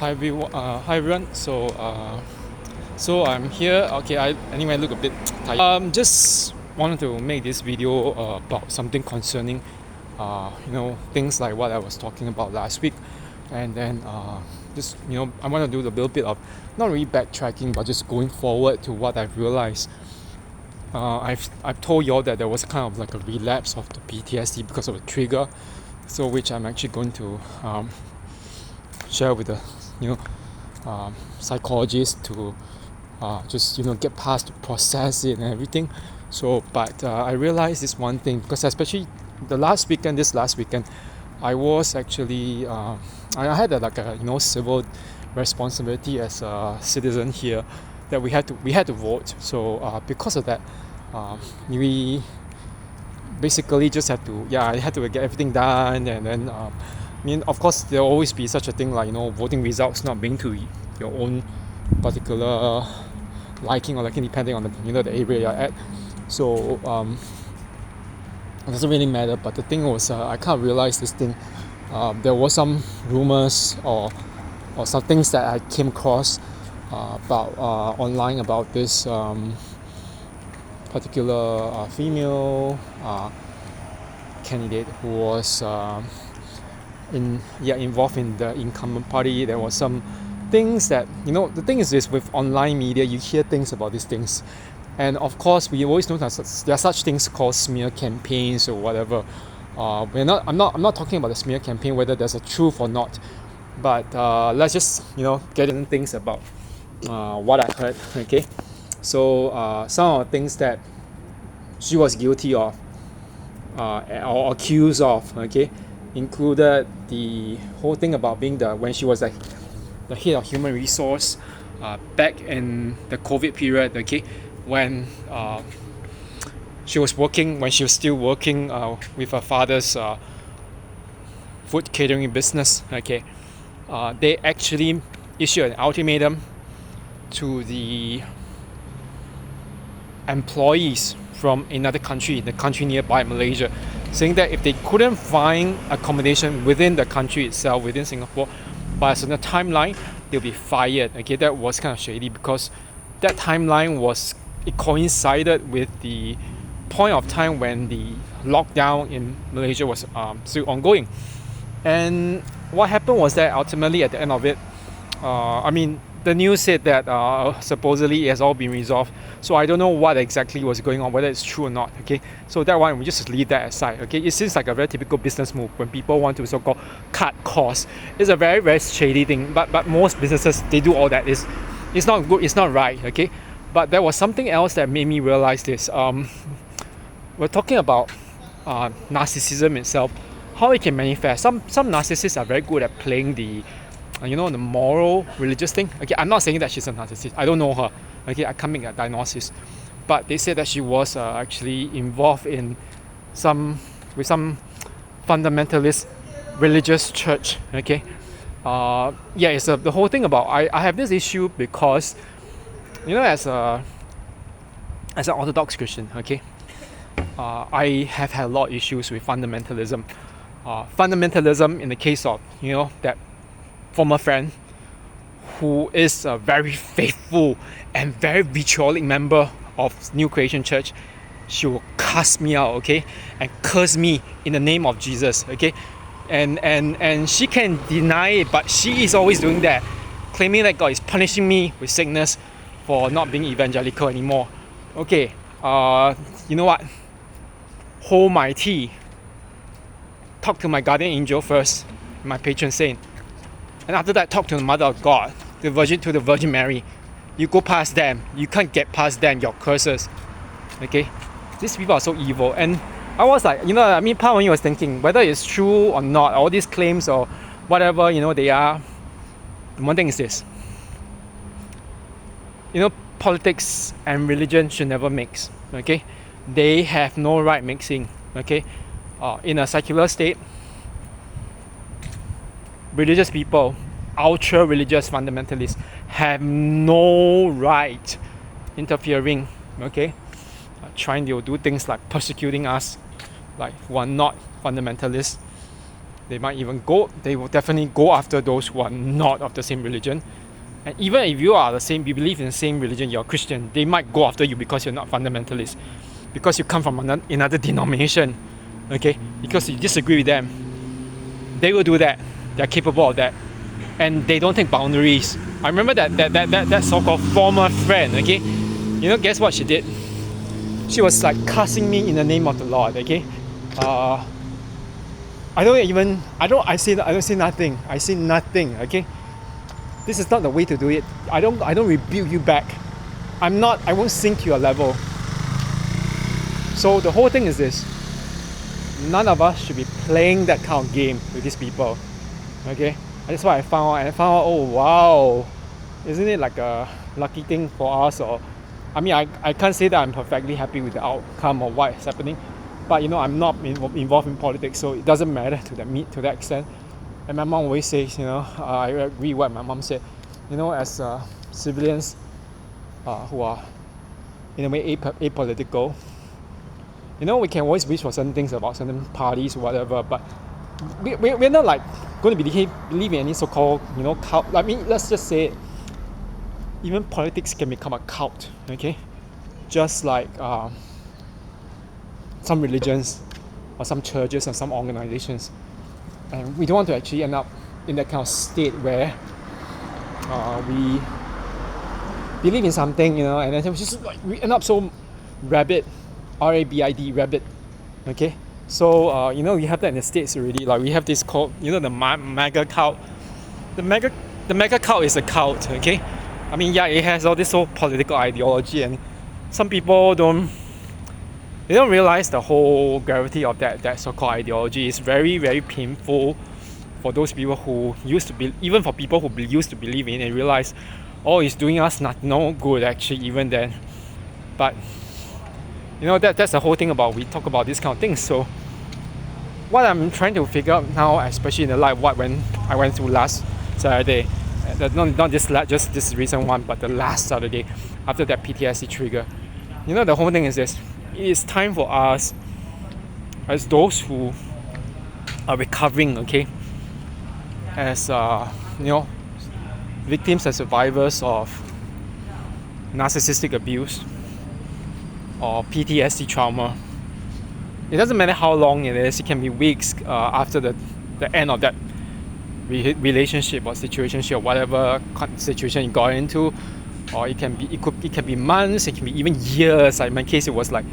Hi everyone. So I'm here. Okay, I look a bit tired. Just wanted to make this video about something concerning, things like what I was talking about last week, and then just I want to do a little bit of not really backtracking, but just going forward to what I've realized. I've told you all that there was kind of like a relapse of the PTSD because of a trigger, so which I'm actually going to share with the psychologist to just get past to process it and everything. So but I realized this one thing, because especially this last weekend I was actually I had a civil responsibility as a citizen here, that we had to vote. So because of that, we basically just had to I had to get everything done. And then of course there'll always be such a thing like voting results not being to your own particular liking or liking, depending on the area you're at. So it doesn't really matter. But the thing was, I kind of realized this thing. There was some rumors or some things that I came across about online about this particular female candidate who was involved in the incumbent party. There was some things that the thing is this: with online media, you hear things about these things, and of course we always know that there are such things called smear campaigns or whatever. I'm not talking about the smear campaign, whether there's a truth or not, but let's just get into things about what I heard. Okay, so some of the things that she was guilty of or accused of, okay, included the whole thing about being when she was the head of human resource back in the COVID period, okay, when she was still working with her father's food catering business. Okay, they actually issued an ultimatum to the employees from another country, the country nearby, Malaysia, saying that if they couldn't find accommodation within the country itself, within Singapore, by a certain timeline, they'll be fired. Okay, that was kind of shady, because that timeline coincided with the point of time when the lockdown in Malaysia was still ongoing. And what happened was that ultimately at the end of it, the news said that supposedly it has all been resolved. So I don't know what exactly was going on, whether it's true or not. Okay, so that one we just leave that aside. Okay, it seems like a very typical business move when people want to so-called cut costs. It's a very, very shady thing. But most businesses, they do all that. It's not good. It's not right. Okay, but there was something else that made me realize this. We're talking about narcissism itself, how it can manifest. Some narcissists are very good at playing the moral religious thing. Okay, I'm not saying that she's a narcissist. I don't know her. Okay, I can't make a diagnosis. But they said that she was actually involved in some fundamentalist religious church. Okay, it's the whole thing about I have this issue because as an Orthodox Christian, okay, I have had a lot of issues with fundamentalism. Fundamentalism in the case of that former friend who is a very faithful and very ritualic member of New Creation Church. She will cast me out, okay, and curse me in the name of Jesus, okay, and she can deny it, but she is always doing that, claiming that God is punishing me with sickness for not being evangelical anymore. Okay, you know what? Hold my tea. Talk to my guardian angel first, my patron saint. And after that, talk to the Mother of God, the Virgin Mary. You go past them. You can't get past them, your curses. Okay? These people are so evil. And I was like, part of me was thinking whether it's true or not, all these claims or whatever, they are. One thing is this. Politics and religion should never mix. Okay? They have no right mixing. Okay? In a secular state, religious people, ultra religious fundamentalists, have no right interfering, okay, trying to do things like persecuting us, like who are not fundamentalists. They might even they will definitely go after those who are not of the same religion. And even if you you believe in the same religion, you're a Christian, they might go after you because you're not fundamentalist, because you come from another denomination, okay? Because you disagree with them. They will do that. They're capable of that. And they don't take boundaries. I remember that so-called former friend, okay? Guess what she did? She was like cussing me in the name of the Lord, okay? I don't say nothing. I say nothing, okay? This is not the way to do it. I don't rebuke you back. I won't sink to your level. So the whole thing is this. None of us should be playing that kind of game with these people. Okay? That's what I found out. And I found out, oh wow, isn't it like a lucky thing for us? Or I mean, I can't say that I'm perfectly happy with the outcome of what is happening. But I'm not involved in politics, so it doesn't matter to that extent. And my mom always says, I agree with what my mom said. As civilians who are in a way apolitical, we can always wish for certain things about certain parties or whatever, but we're not like going to believe in any so-called cult. I mean, let's just say it. Even politics can become a cult, okay? Just like some religions or some churches or some organizations. And we don't want to actually end up in that kind of state where we believe in something, and then we end up so rabid, RABID, rabid, okay? So, we have that in the States already. Like, we have this called, the mega cult. The mega cult is a cult, okay? I mean, yeah, it has all this whole political ideology, and some people don't realize the whole gravity of that so-called ideology. It's very, very painful for those people who used to be, even for people who used to believe in it and realize, oh, it's doing us no good actually, even then. But that's the whole thing about we talk about these kind of things. So what I'm trying to figure out now, especially in the light when I went through last Saturday, not just this recent one, but the last Saturday after that PTSD trigger, the whole thing is this. It is time for us, as those who are recovering, okay, as victims and survivors of narcissistic abuse or PTSD trauma. It doesn't matter how long it is. It can be weeks after the end of that relationship or situationship or whatever situation you got into, or it can be months. It can be even years. Like in my case, it was like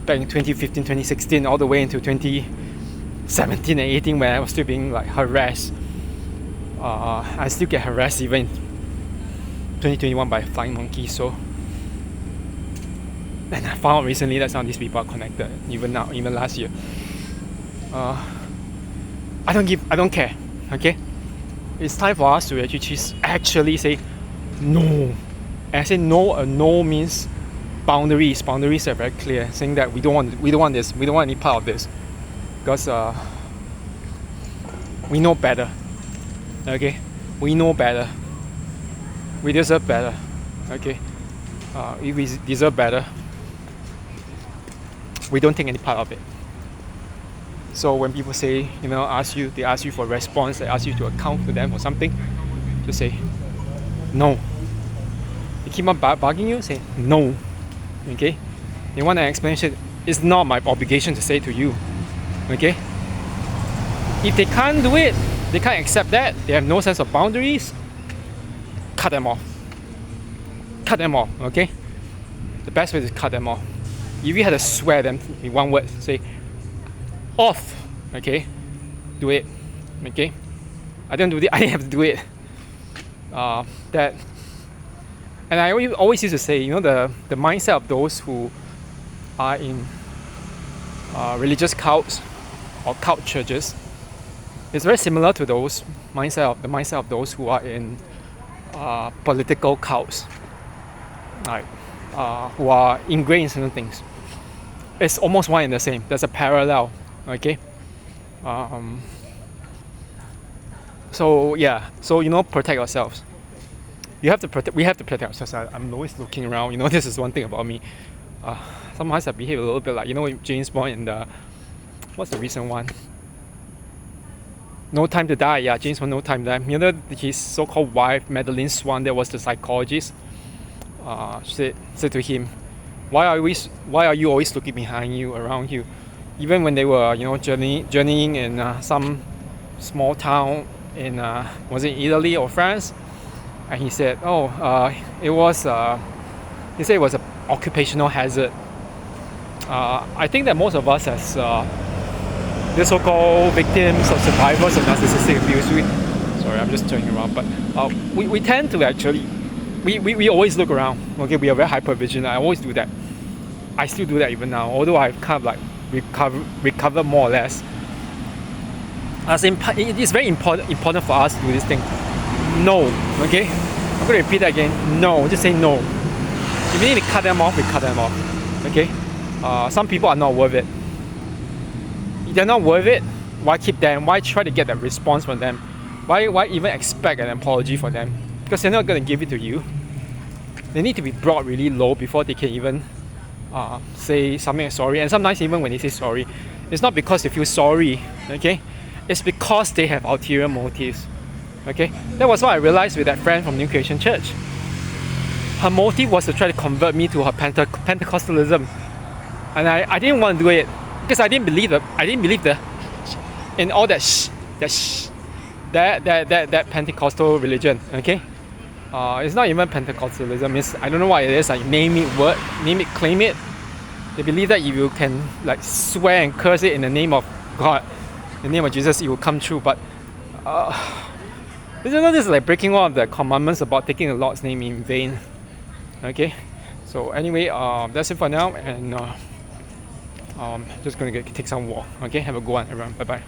back in 2015, 2016, all the way into 2017 and 18 when I was still being like harassed. I still get harassed even in 2021 by flying monkeys. So, and I found out recently that some of these people are connected, even last year. I don't care. Okay, it's time for us to actually say no. And I say no. No means boundaries. Boundaries are very clear, saying that we don't want this. We don't want any part of this, because we know better. Okay, we know better. We deserve better. Okay, if we deserve better, we don't take any part of it. So when people say, they ask you for a response, they ask you to account to them for something, just say no. They keep on bugging you, say no. Okay? They want an explanation. It's not my obligation to say it to you. Okay? If they can't do it, they can't accept that, they have no sense of boundaries, cut them off. Cut them off, okay? The best way is to cut them off. If you had to swear them in one word, say off, okay? Do it, okay? I didn't do it, I have to do it. And I always used to say, the mindset of those who are in religious cults or cult churches is very similar to the mindset of those who are in political cults, like who are ingrained in certain things. It's almost one and the same. There's a parallel, okay? So protect ourselves. We have to protect ourselves. I'm always looking around. This is one thing about me. Sometimes I behave a little bit like James Bond in the what's the recent one? No Time to Die. Yeah, James from No Time to Die. You know, his so-called wife, Madeline Swan, that was the psychologist, said to him, why are you always looking behind you, around you? Even when they were, journeying in some small town in, was it Italy or France? And he said, he said it was an occupational hazard. I think that most of us as the so-called victims or survivors of narcissistic abuse, sorry, I'm just turning around, but we tend to actually, we always look around. Okay, we are very hyper vigilant. I always do that. I still do that even now, although I've kind of like recovered more or less. It is very important for us to do this thing. No, okay? I'm going to repeat that again. No, just say no. If we need to cut them off, we cut them off. Okay? Some people are not worth it. If they're not worth it, why keep them? Why try to get that response from them? Why even expect an apology from them? Because they're not going to give it to you. They need to be brought really low before they can even say something like sorry. And sometimes even when they say sorry, it's not because they feel sorry, okay? It's because they have ulterior motives, okay? That was what I realized with that friend from New Creation Church. Her motive was to try to convert me to her Pentecostalism, and I didn't want to do it because I didn't believe in all that Pentecostal religion, okay? It's not even Pentecostalism. It's, I don't know what it is. Like name it, claim it. They believe that if you can like swear and curse it in the name of God, in the name of Jesus, it will come true. But this is like breaking one of the commandments about taking the Lord's name in vain. Okay, so anyway, that's it for now, and just gonna take some walk. Okay, have a good one, everyone. Bye bye.